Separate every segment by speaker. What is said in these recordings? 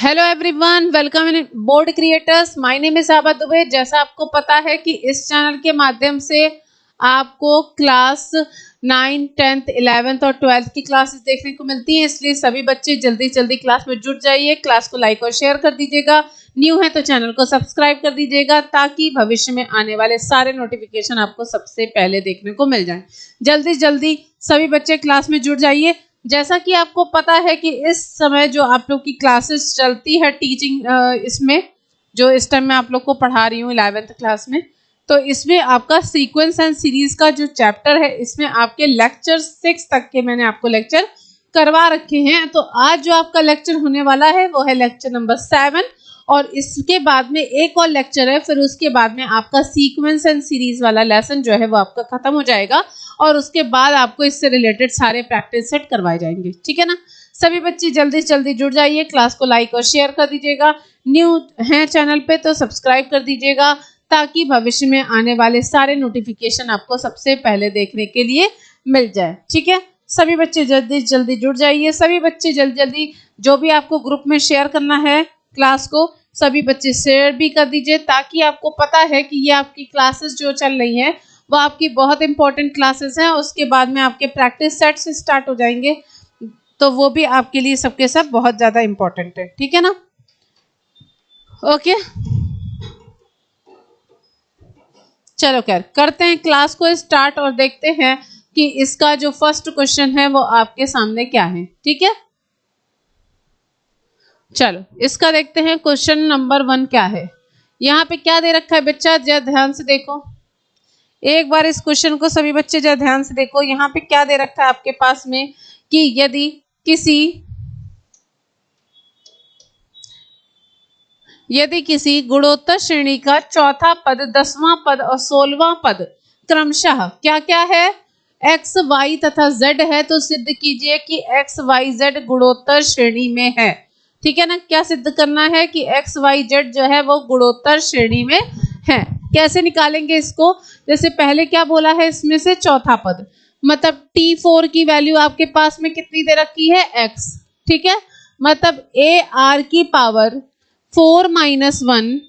Speaker 1: Hello everyone, welcome in board creators. My name is आबा दुबे। जैसा आपको पता है कि इस चैनल के माध्यम से आपको क्लास 9, 10th, 11th और 12th की क्लासेस देखने को मिलती हैं, इसलिए सभी बच्चे जल्दी जल्दी क्लास में जुट जाइए। क्लास को लाइक और शेयर कर दीजिएगा। न्यू है तो चैनल को सब्सक्राइब कर दीजिएगा ताकि भविष्य में आने वाले सारे नोटिफिकेशन आपको सबसे पहले देखने को मिल जाएं। जल्दी जल्दी सभी बच्चे क्लास में जुट जाइए। जैसा कि आपको पता है कि इस समय जो आप लोग की क्लासेस चलती है टीचिंग, इसमें जो इस टाइम मैं आप लोग को पढ़ा रही हूँ 11th क्लास में, तो इसमें आपका सीक्वेंस एंड सीरीज का जो चैप्टर है, इसमें आपके लेक्चर 6 तक के मैंने आपको लेक्चर करवा रखे हैं। तो आज जो आपका लेक्चर होने वाला है वो है लेक्चर नंबर 7 और इसके बाद में एक और लेक्चर है, फिर उसके बाद में आपका सीक्वेंस एंड सीरीज वाला लेसन जो है वो आपका खत्म हो जाएगा और उसके बाद आपको इससे रिलेटेड सारे प्रैक्टिस सेट करवाए जाएंगे। ठीक है ना। सभी बच्चे जल्दी से जल्दी जुड़ जाइए। क्लास को लाइक और शेयर कर दीजिएगा। न्यू हैं चैनल पे तो सब्सक्राइब कर दीजिएगा ताकि भविष्य में आने वाले सारे नोटिफिकेशन आपको सबसे पहले देखने के लिए मिल जाए। ठीक है। सभी बच्चे जल्दी जल्दी जुड़ जाइए। सभी बच्चे जल्दी जल्दी जो भी आपको ग्रुप में शेयर करना है क्लास को, सभी बच्चे शेयर भी कर दीजिए ताकि आपको पता है कि ये आपकी क्लासेस जो चल रही हैं वो आपकी बहुत इंपॉर्टेंट क्लासेस हैं। उसके बाद में आपके प्रैक्टिस सेट से स्टार्ट हो जाएंगे, तो वो भी आपके लिए सबके सब बहुत ज़्यादा इंपॉर्टेंट है। ठीक है ना। ओके, चलो खैर करते हैं क्लास को स्टार्ट और देखते हैं कि इसका जो फर्स्ट क्वेश्चन है वो आपके सामने क्या है। ठीक है, चलो इसका देखते हैं। क्वेश्चन नंबर 1 क्या है, यहाँ पे क्या दे रखा है बच्चा, जरा ध्यान से देखो। एक बार इस क्वेश्चन को सभी बच्चे जरा ध्यान से देखो। यहाँ पे क्या दे रखा है आपके पास में कि यदि किसी गुणोत्तर श्रेणी का चौथा पद, 10वां पद और 16वां पद क्रमशः क्या क्या है, x, y तथा z है, तो सिद्ध कीजिए कि x, y, z गुणोत्तर श्रेणी में है। ठीक है ना। क्या सिद्ध करना है कि x, y, z जो है वो गुणोत्तर श्रेणी में है। कैसे निकालेंगे इसको, जैसे पहले क्या बोला है, इसमें से चौथा पद मतलब T4 की वैल्यू आपके पास में कितनी दे रखी है, x। ठीक है, मतलब AR की पावर 4 - 1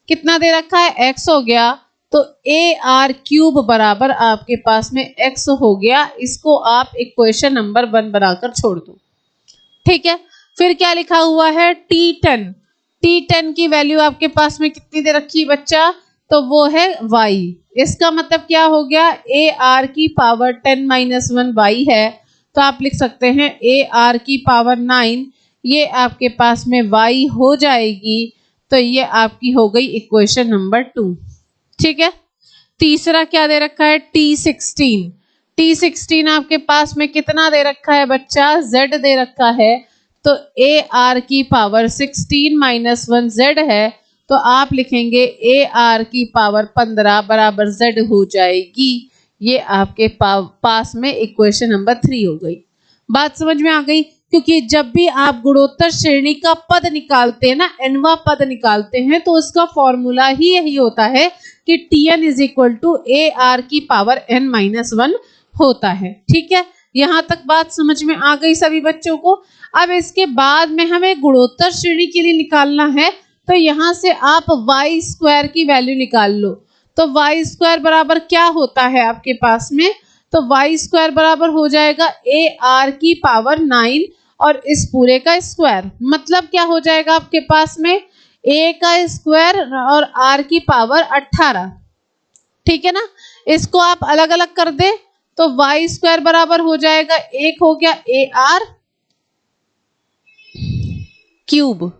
Speaker 1: कितना दे रखा है, x हो गया, तो AR क्यूब बराबर आपके पास में x हो गया। इसको आप इक्वेशन नंबर 1 बनाकर छोड़ दो। ठीक है, फिर क्या लिखा हुआ है, T10 की वैल्यू आपके पास में कितनी दे रखी है बच्चा, तो वो है y। इसका मतलब क्या हो गया, AR की पावर 10 - 1 y है, तो आप लिख सकते हैं AR की पावर 9, ये आपके पास में y हो जाएगी। तो ये आपकी हो गई इक्वेशन नंबर 2। ठीक है, तीसरा क्या दे रखा है, T16 आपके पास में कितना दे रखा है बच्चा, z दे रखा है, तो AR की पावर 16 - 1 z है, तो आप लिखेंगे AR की पावर 15 बराबर z हो जाएगी। ये आपके पास में इक्वेशन नंबर 3 हो गई। बात समझ में आ गई, क्योंकि जब भी आप गुणोत्तर श्रेणी का पद निकालते हैं ना, nवां पद निकालते हैं, तो उसका फॉर्मूला ही यही होता है कि Tn = AR की पावर n - 1 होता है। ठीक है, यहाँ तक बात समझ में आ गई सभी बच्चों को। अब इसके बाद में हमें गुणोत्तर श्रेणी के लिए निकालना है, तो यहाँ से आप y² की वैल्यू निकाल लो। तो y² बराबर क्या होता है आपके पास में, तो y² बराबर हो जाएगा AR की पावर 9 और इस पूरे का स्क्वायर, मतलब क्या हो जाएगा आपके पास में a का स्क्वायर और r की पावर 18। ठीक है ना, इसको आप अलग अलग कर दे तो y² बराबर हो जाएगा, एक हो गया AR क्यूब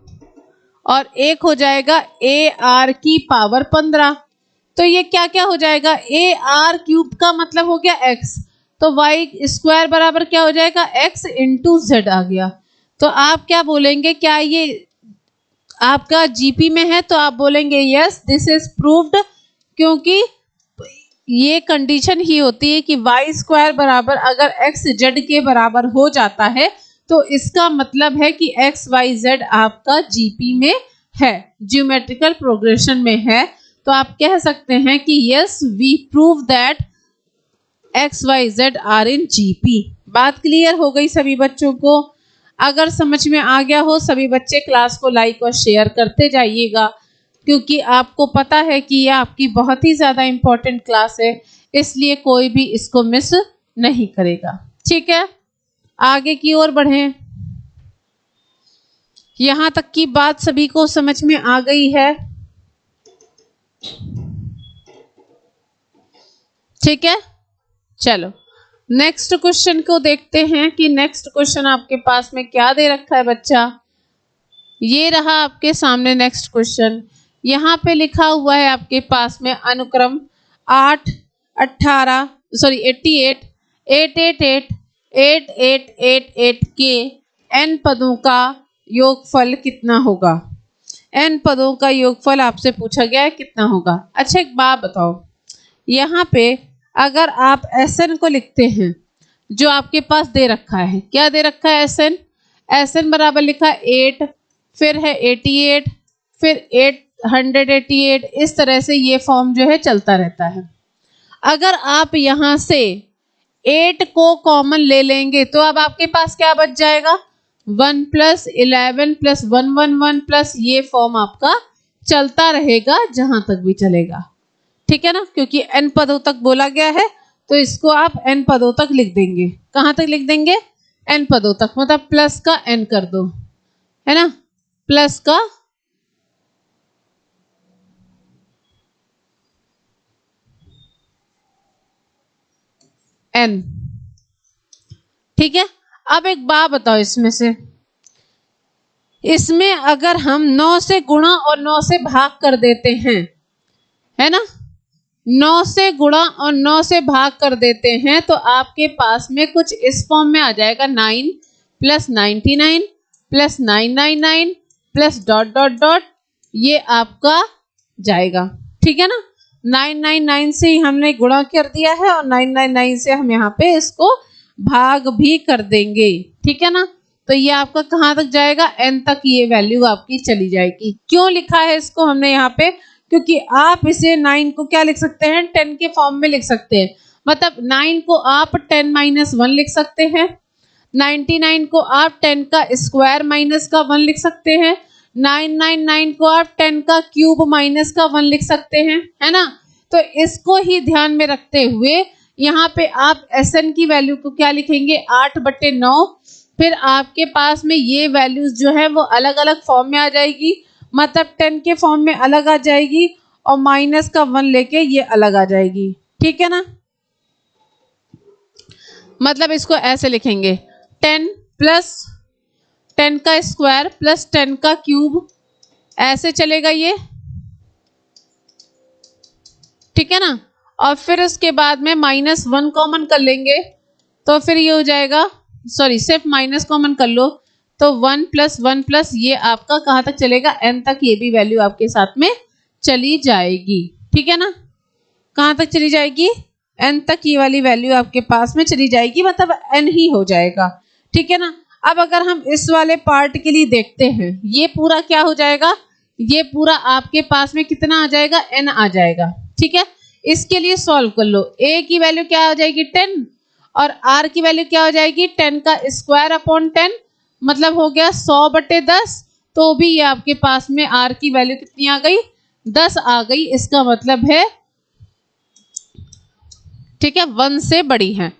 Speaker 1: और एक हो जाएगा AR की पावर 15। तो ये क्या क्या हो जाएगा, AR क्यूब का मतलब हो गया x, तो y² बराबर क्या हो जाएगा, x × z आ गया। तो आप क्या बोलेंगे, क्या ये आपका जीपी में है, तो आप बोलेंगे यस दिस इज प्रूव्ड, क्योंकि ये कंडीशन ही होती है कि y² बराबर अगर x z के बराबर हो जाता है तो इसका मतलब है कि x y z आपका जीपी में है, ज्योमेट्रिकल प्रोग्रेशन में है। तो आप कह सकते हैं कि yes we prove that x y z are in GP. बात क्लियर हो गई सभी बच्चों को। अगर समझ में आ गया हो, सभी बच्चे क्लास को लाइक और शेयर करते जाइएगा, क्योंकि आपको पता है कि यह आपकी बहुत ही ज़्यादा इम्पोर्टेंट क्लास है, इसलिए कोई भी इसको मिस नहीं करेगा। ठीक है, आगे की ओर बढ़ें। यहाँ तक की बात सभी को समझ में आ गई है? ठीक है, चलो नेक्स्ट क्वेश्चन को देखते हैं कि नेक्स्ट क्वेश्चन आपके पास में क्या दे रखा है बच्चा। ये रहा आपके सामने नेक्स्ट क्वेश्चन। यहाँ पे लिखा हुआ है आपके पास में अनुक्रम 8, 18 सॉरी 88, 888, 8888 के n पदों का योगफल कितना होगा। n पदों का योगफल आपसे पूछा गया है कितना होगा। अच्छा एक बात बताओ, यहाँ पे अगर आप Sn को लिखते हैं, जो आपके पास दे रखा है, क्या दे रखा है Sn? Sn बराबर लिखा 8, फिर है 88, फिर 888, इस तरह से ये फॉर्म जो है चलता रहता है। अगर आप यहाँ से 8 को कॉमन ले लेंगे तो अब आपके पास क्या बच जाएगा, 1 + 11 + 111 प्लस ये फॉर्म आपका चलता रहेगा जहां तक भी चलेगा। ठीक है ना, क्योंकि n पदों तक बोला गया है तो इसको आप n पदों तक लिख देंगे। कहां तक लिख देंगे, n पदों तक, मतलब प्लस का n कर दो, है ना, प्लस का n। ठीक है, अब एक बात बताओ, इसमें अगर हम 9 से गुणा और 9 से भाग कर देते हैं, है ना, 9 से गुणा और 9 से भाग कर देते हैं तो आपके पास में कुछ इस फॉर्म में आ जाएगा, 9 + 99 + 999 प्लस डॉट डॉट डॉट, ये आपका जाएगा। ठीक है ना, 999 से ही हमने गुणा कर दिया है और 999 से हम यहाँ पे इसको भाग भी कर देंगे। ठीक है ना, तो ये आपका कहाँ तक जाएगा, n तक ये वैल्यू आपकी चली जाएगी। क्यों लिखा है इसको हमने यहाँ पे, क्योंकि आप इसे 9 को क्या लिख सकते हैं, 10 के फॉर्म में लिख सकते हैं। मतलब 9 को आप 10 - 1 लिख सकते हैं, 99 को आप 10 का स्क्वायर माइनस का 1 लिख सकते हैं, 999 को आप 10 का क्यूब माइनस का 1 लिख सकते हैं, है ना। तो इसको ही ध्यान में रखते हुए यहाँ पे आप Sn की वैल्यू को क्या लिखेंगे, 8/9। फिर आपके पास में ये वैल्यूज जो है वो अलग अलग फॉर्म में आ जाएगी, मतलब 10 के फॉर्म में अलग आ जाएगी और माइनस का 1 लेके ये अलग आ जाएगी। ठीक है ना, मतलब इसको ऐसे लिखेंगे, 10 + 10 का स्क्वायर प्लस 10 का क्यूब, ऐसे चलेगा ये। ठीक है ना, और फिर उसके बाद में -1 कॉमन कर लेंगे तो फिर ये हो जाएगा, सॉरी सिर्फ माइनस कॉमन कर लो तो 1 + 1 प्लस ये आपका कहाँ तक चलेगा, n तक, ये भी वैल्यू आपके साथ में चली जाएगी। ठीक है ना, कहाँ तक चली जाएगी, n तक ये वाली वैल्यू आपके पास में चली जाएगी, मतलब n ही हो जाएगा। ठीक है ना, अब अगर हम इस वाले पार्ट के लिए देखते हैं, ये पूरा क्या हो जाएगा, ये पूरा आपके पास में कितना आ जाएगा, n आ जाएगा। ठीक है, इसके लिए सॉल्व कर लो, a की वैल्यू क्या हो जाएगी, 10, और r की वैल्यू क्या हो जाएगी, 10 का स्क्वायर अपॉन 10, मतलब हो गया 100/10। तो भी ये आपके पास में r की वैल्यू कितनी आ गई, 10 आ गई। इसका मतलब है, ठीक है, 1 से बड़ी है।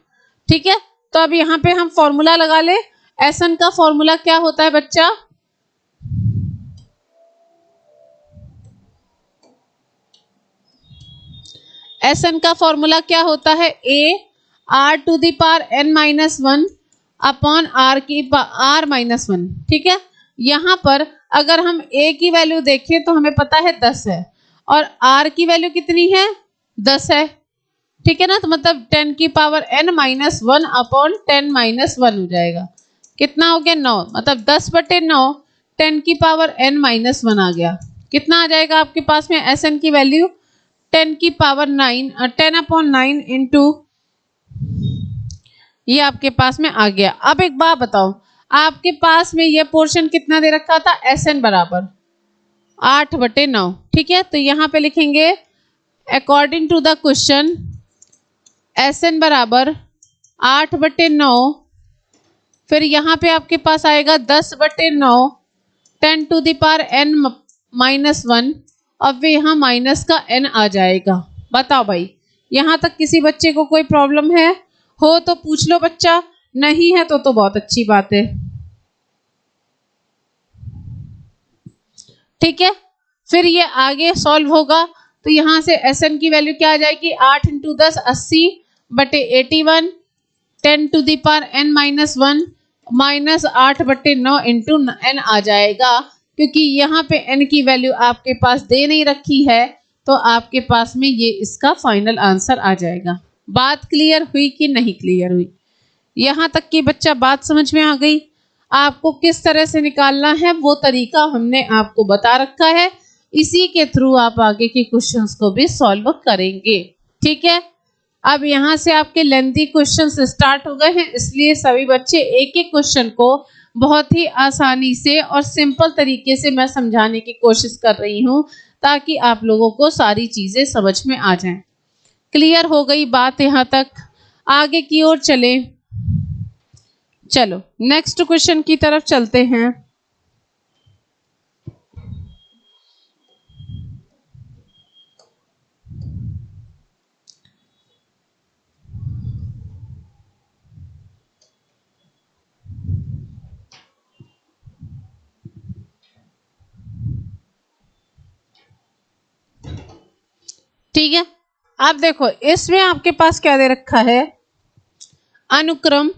Speaker 1: ठीक है, तो अब यहाँ पे हम फॉर्मूला लगा ले। Sn का फॉर्मूला क्या होता है बच्चा, Sn का फॉर्मूला क्या होता है, a/n-1 अपॉन r-1। ठीक है, यहाँ पर अगर हम a की वैल्यू देखें तो हमें पता है 10 है और r की वैल्यु कितनी है, 10 है। ठीक है ना, तो मतलब 10⁻n-1 अपॉन 10-1 हो जाएगा, कितना हो गया, 9, मतलब 10/9 10⁻n-1 आ गया। कितना आ जाएगा आपके पास में Sn की वैल्यू, 10⁻9 इंटू ये आपके पास में आ गया। अब एक बात बताओ, आपके पास में ये पोर्शन कितना दे रखा था, Sn बराबर 8/9। ठीक है, तो यहाँ पे लिखेंगे according to the question Sn बराबर 8/9, फिर यहाँ पे आपके पास आएगा 10/9 10 टू द पावर n -1। अब यहाँ माइनस का n आ जाएगा। बताओ भाई, यहाँ तक किसी बच्चे को कोई प्रॉब्लम है? हो तो पूछ लो बच्चा, नहीं है तो बहुत अच्छी बात है। ठीक है, फिर ये आगे सॉल्व होगा तो यहाँ से Sn की वैल्यू क्या आ जाएगी? 8 × 10 80/81 10 to the power n -1 -8/9 into n आ जाएगा। क्योंकि यहाँ पे n की वैल्यू आपके पास दे नहीं रखी है तो आपके पास में ये इसका फाइनल आंसर आ जाएगा। बात क्लियर हुई कि नहीं क्लियर हुई? यहाँ तक की बच्चा बात समझ में आ गई? आपको किस तरह से निकालना है वो तरीका हमने आपको बता रखा है, इसी के थ्रू आप आगे के क्वेश्चंस को भी सॉल्व करेंगे। ठीक है, अब यहाँ से आपके लेंथी क्वेश्चंस स्टार्ट हो गए हैं, इसलिए सभी बच्चे एक एक क्वेश्चन को बहुत ही आसानी से और सिंपल तरीके से मैं समझाने की कोशिश कर रही हूँ ताकि आप लोगों को सारी चीजें समझ में आ जाएं। क्लियर हो गई बात यहाँ तक? आगे की ओर चले। चलो नेक्स्ट क्वेश्चन की तरफ चलते हैं। ठीक है, अब देखो इसमें आपके पास क्या दे रखा है? अनुक्रम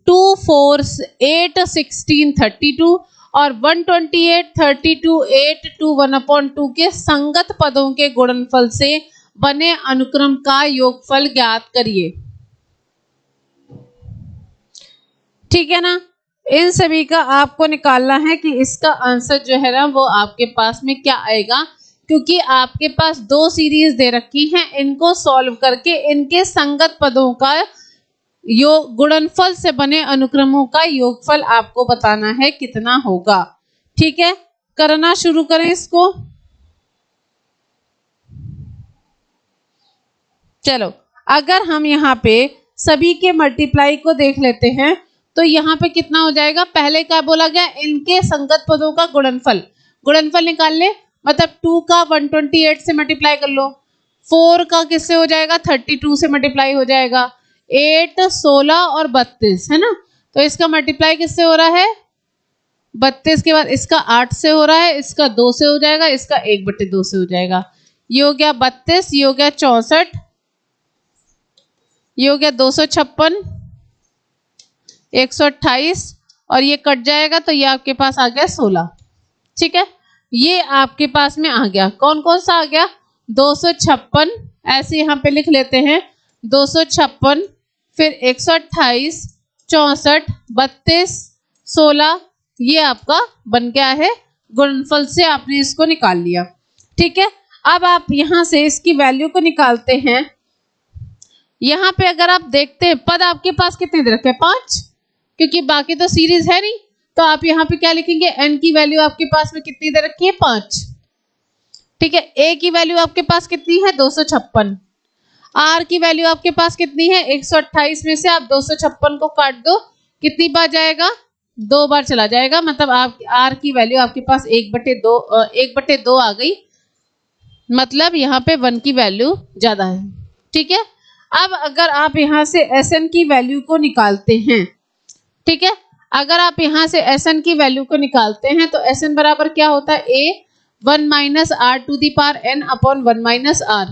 Speaker 1: 2 4 8 16 32 और 128 32 8 2 1/2 के संगत पदों के गुणनफल से बने अनुक्रम का योगफल ज्ञात करिए। ठीक है ना, इन सभी का आपको निकालना है कि इसका आंसर जो है ना वो आपके पास में क्या आएगा। क्योंकि आपके पास दो सीरीज दे रखी हैं, इनको सॉल्व करके इनके संगत पदों का गुणनफल से बने अनुक्रमों का योगफल आपको बताना है कितना होगा। ठीक है, करना शुरू करें इसको। चलो अगर हम यहाँ पे सभी के मल्टीप्लाई को देख लेते हैं तो यहाँ पे कितना हो जाएगा? पहले क्या बोला गया? इनके संगत पदों का गुणनफल। गुणनफल निकाल ले, मतलब 2 का 128 से मल्टीप्लाई कर लो, 4 का किससे हो जाएगा? 32 से मल्टीप्लाई हो जाएगा, 8 16 और 32 है ना, तो इसका मल्टीप्लाई किससे हो रहा है? 32 के बाद इसका 8 से हो रहा है, इसका 2 से हो जाएगा, इसका 1/2 से हो जाएगा। ये हो गया 32, ये हो गया 64, ये हो गया 256, 128 और ये कट जाएगा तो ये आपके पास आ गया 16। ठीक है, ये आपके पास में आ गया। कौन कौन सा आ गया? 256, ऐसे यहाँ पे लिख लेते हैं 256, फिर 128, 64, 32, 16, ये आपका बन गया है गुणनफल से आपने इसको निकाल लिया। ठीक है, अब आप यहाँ से इसकी वैल्यू को निकालते हैं। यहाँ पे अगर आप देखते हैं पद आपके पास कितने दे रखे हैं? 5, क्योंकि बाकी तो सीरीज है नहीं, तो आप यहाँ पे क्या लिखेंगे? n की वैल्यू आपके पास में कितनी दे रखी है? 5। ठीक है, a की वैल्यू आपके पास कितनी है? 256। r की वैल्यू आपके पास कितनी है? 128 में से आप 256 को काट दो, कितनी बार जाएगा? 2 बार चला जाएगा, मतलब आप r की वैल्यू आपके पास 1/2 आ गई, मतलब यहाँ पे 1 की वैल्यू ज्यादा है। ठीक है, अब अगर आप यहाँ से Sn की वैल्यू को निकालते हैं, ठीक है, अगर आप यहाँ से Sn की वैल्यू को निकालते हैं तो Sn बराबर क्या होता है? a 1 - r to the power n upon 1 - r।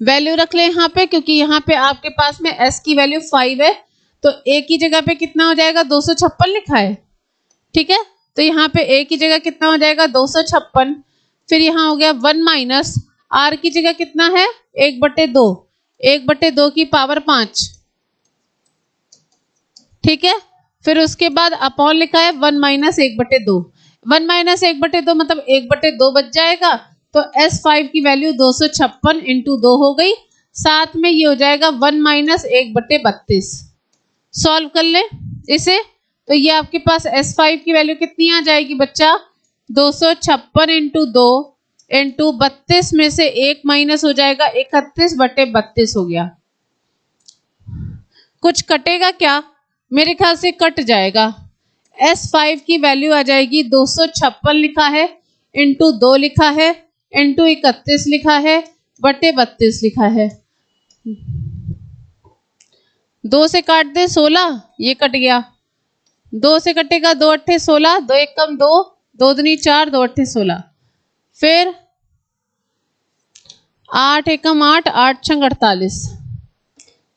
Speaker 1: Value रख ले यहाँ पे, क्योंकि यहाँ पे आपके पास में s की वैल्यू 5 है, तो a की जगह पे कितना हो जाएगा? 256 लिखा है। ठीक है, तो यहाँ पे a की जगह कितना हो जाएगा? 256। फिर यहाँ हो गया 1 - r की जगह कितना है? 1/2, 1/2 की पावर 5। ठीक है, फिर उसके बाद अपॉन लिखा है 1 - 1/2। 1 - 1/2 मतलब 1/2 बच जाएगा, तो S5 की वैल्यू 256 × 2 हो गई। साथ में ये हो जाएगा 1 - 1/32। सॉल्व कर ले इसे, तो ये आपके पास S5 की वैल्यू कितनी आ जाएगी बच्चा? 256 × 2 × 32 में से 1 माइनस हो जाएगा, 31/32 हो गया। कुछ कटेगा क्या? मेरे ख्याल से कट जाएगा। S5 की वैल्यू आ जाएगी 256 लिखा है, इंटू 2 लिखा है, इंटू 31 लिखा है, बटे 32 लिखा है। 2 से काट दे 16, ये कट गया। 2 से कटेगा 2 अट्ठे 16, 2 एक कम 2, 2 दूनी 4, 2 अट्ठे 16। फिर 8 एकम 8, 8 छंग 48,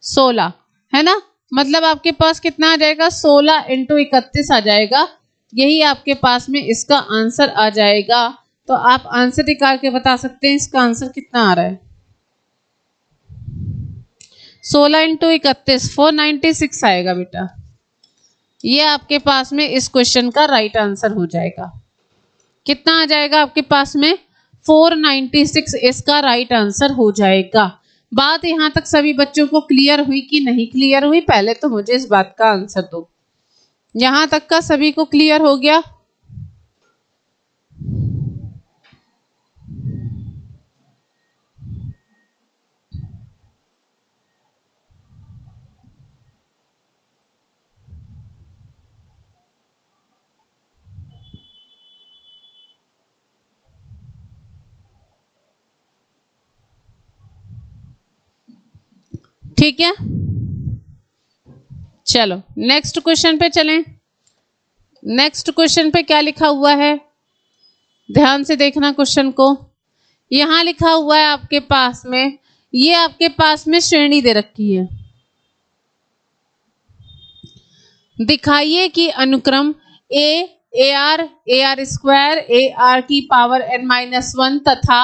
Speaker 1: 16 है ना। मतलब आपके पास कितना आ जाएगा, 16 इंटू 31 आ जाएगा। यही आपके पास में इसका आंसर आ जाएगा। तो आप आंसर निकाल के बता सकते हैं इसका आंसर कितना आ रहा है। 16 इंटू 31 496 आएगा बेटा। ये आपके पास में इस क्वेश्चन का राइट आंसर हो जाएगा। कितना आ जाएगा आपके पास में, 496 इसका राइट आंसर हो जाएगा। बात यहां तक सभी बच्चों को क्लियर हुई कि नहीं क्लियर हुई, पहले तो मुझे इस बात का आंसर दो। यहां तक का सभी को क्लियर हो गया? ठीक है, चलो नेक्स्ट क्वेश्चन पे चलें। नेक्स्ट क्वेश्चन पे क्या लिखा हुआ है, ध्यान से देखना क्वेश्चन को। यहां लिखा हुआ है आपके पास में, ये आपके पास में श्रेणी दे रखी है। दिखाइए कि अनुक्रम a r square a r की पावर n-1 तथा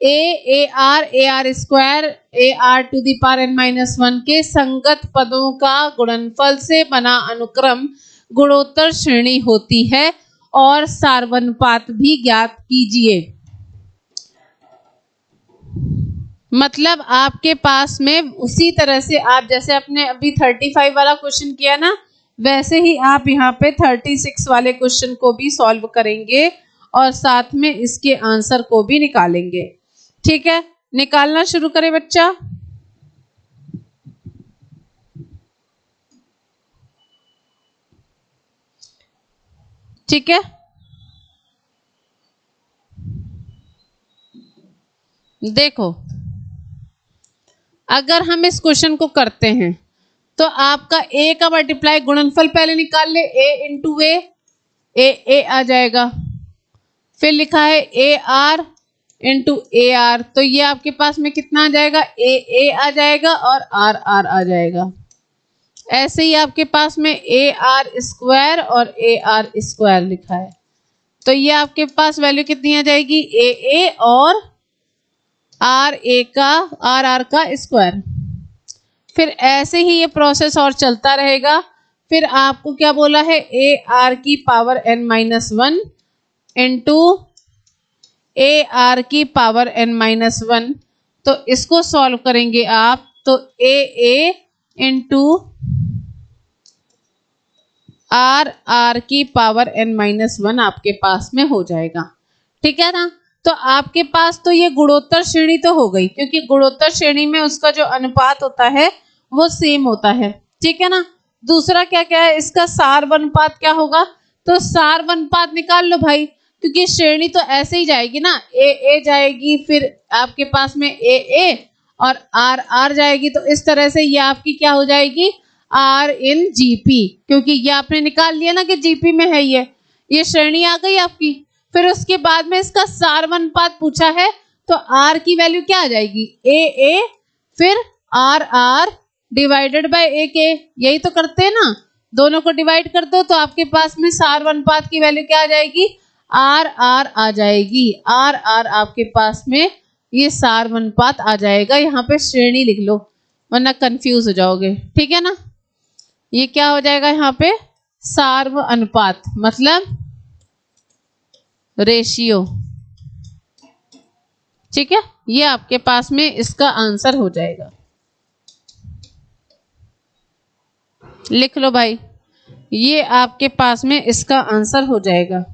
Speaker 1: a r square a r to the power n-1 के संगत पदों का गुणनफल से बना अनुक्रम गुणोत्तर श्रेणी होती है और सार्वनुपात भी ज्ञात कीजिए। मतलब आपके पास में उसी तरह से आप जैसे अपने अभी 35 वाला क्वेश्चन किया ना, वैसे ही आप यहाँ पे 36 वाले क्वेश्चन को भी सॉल्व करेंगे और साथ में इसके आंसर को भी निकालेंगे। ठीक है, निकालना शुरू करें बच्चा। ठीक है, देखो अगर हम इस क्वेश्चन को करते हैं तो आपका ए का मल्टीप्लाई गुणनफल पहले निकाल ले, ए इंटू ए आ जाएगा। फिर लिखा है A R into A R, तो ये आपके पास में कितना आ जाएगा, ए आ जाएगा और आर आ जाएगा। ऐसे ही आपके पास में ए आर स्क्वायर और ए आर स्क्वायर लिखा है, तो ये आपके पास वैल्यू कितनी आ जाएगी, ए और आर का स्क्वायर। फिर ऐसे ही ये प्रोसेस और चलता रहेगा। फिर आपको क्या बोला है, ए आर की पावर n-1 इंटू ए आर की पावर n-1, तो इसको सॉल्व करेंगे आप तो ए इंटू आर की पावर n-1 आपके पास में हो जाएगा। ठीक है ना। तो आपके पास तो ये गुणोत्तर श्रेणी तो हो गई, क्योंकि गुणोत्तर श्रेणी में उसका जो अनुपात होता है वो सेम होता है। ठीक है ना। दूसरा क्या क्या है, इसका सार्वनुपात क्या होगा, तो सार्वनुपात निकाल लो भाई, क्योंकि श्रेणी तो ऐसे ही जाएगी ना, ए जाएगी, फिर आपके पास में ए और आर जाएगी, तो इस तरह से ये आपकी क्या हो जाएगी, आर इन जीपी, क्योंकि ये आपने निकाल लिया ना कि जीपी में है ये श्रेणी आ गई आपकी। फिर उसके बाद में इसका सार्वनुपात पूछा है, तो आर की वैल्यू क्या आ जाएगी, ए फिर आर डिवाइडेड बाय ए के, यही तो करते हैं ना, दोनों को डिवाइड कर दो तो आपके पास में सार्वनुपात की वैल्यू क्या आ जाएगी, आर आ जाएगी। आर आपके पास में ये सार्वनुपात आ जाएगा। यहाँ पे श्रेणी लिख लो वरना कंफ्यूज हो जाओगे। ठीक है ना। ये क्या हो जाएगा यहाँ पे, सार्व अनुपात मतलब रेशियो। ठीक है, ये आपके पास में इसका आंसर हो जाएगा। लिख लो भाई, ये आपके पास में इसका आंसर हो जाएगा।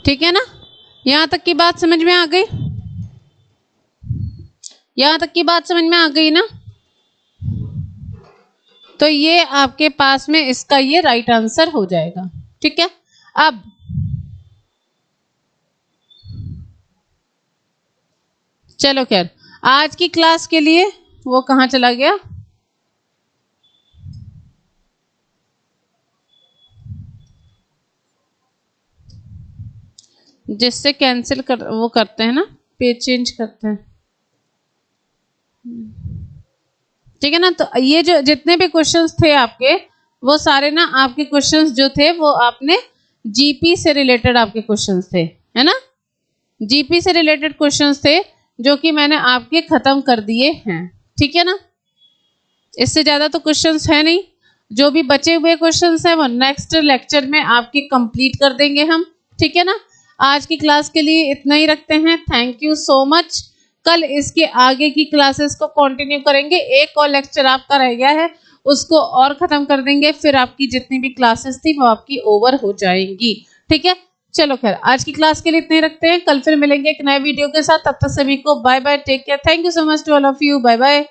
Speaker 1: ठीक है ना, यहाँ तक की बात समझ में आ गई, यहाँ तक की बात समझ में आ गई ना। तो ये आपके पास में इसका ये राइट आंसर हो जाएगा। ठीक है, अब चलो खैर आज की क्लास के लिए वो कहाँ चला गया, जिससे कैंसिल कर वो करते हैं ना, पेज चेंज करते हैं। ठीक है ना, तो ये जो जितने भी क्वेश्चंस थे आपके, वो सारे ना आपके क्वेश्चंस जो थे वो आपने जीपी से रिलेटेड आपके क्वेश्चंस थे, है ना, जीपी से रिलेटेड क्वेश्चंस थे जो कि मैंने आपके खत्म कर दिए हैं। ठीक है ना, इससे ज्यादा तो क्वेश्चंस है नहीं, जो भी बचे हुए क्वेश्चंस हैं वो नेक्स्ट लेक्चर में आपके कंप्लीट कर देंगे हम। ठीक है ना, आज की क्लास के लिए इतना ही रखते हैं। Thank you so much. कल इसके आगे की क्लासेस को कंटिन्यू करेंगे, एक और लेक्चर आपका रह गया है उसको और खत्म कर देंगे, फिर आपकी जितनी भी क्लासेस थी वो आपकी ओवर हो जाएंगी। ठीक है, चलो खैर आज की क्लास के लिए इतने ही रखते हैं, कल फिर मिलेंगे एक नए वीडियो के साथ। तब तक सभी को bye bye, take care, thank you so much to all of you, bye bye.